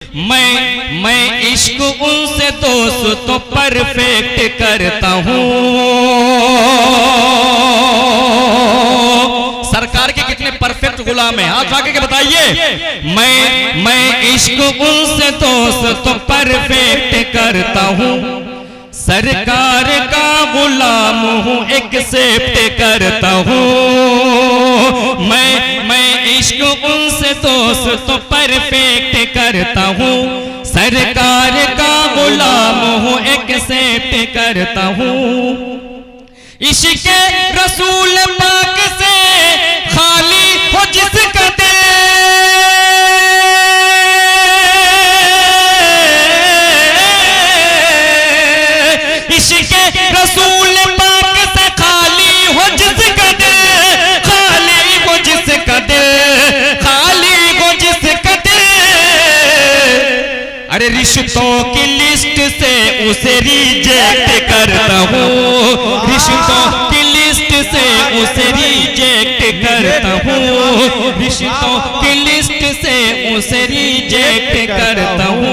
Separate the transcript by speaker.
Speaker 1: मैं इश्क उनसे दोस्त तो परफेक्ट करता हूँ। सरकार के कितने परफेक्ट गुलाम हैं, हाथ आगे के बताइए। मैं इश्क उनसे दोस्त तो परफेक्ट करता हूँ, सरकार का गुलाम हूँ एक्सेप्ट करता हूँ। मैं इश्क उनसे दोस्त तो परफेक्ट करता हूँ, सरकार का गुलाम हूँ एक्सेप्ट करता हूँ। इश्क रसूल पाक से खाली हो जिसका दिल, इश्क रसूल पाक से खाली हो जिसका दिल, खाली हो जिसका दिल, खाली हो जिसका दिल। अरे रिश्तों की लिस्ट से उसे रिजेक्ट करता हूँ, रिश्तों की लिस्ट से उसे रिजेक्ट करता हूँ, रिश्तों की लिस्ट से उसे रिजेक्ट करता हूँ।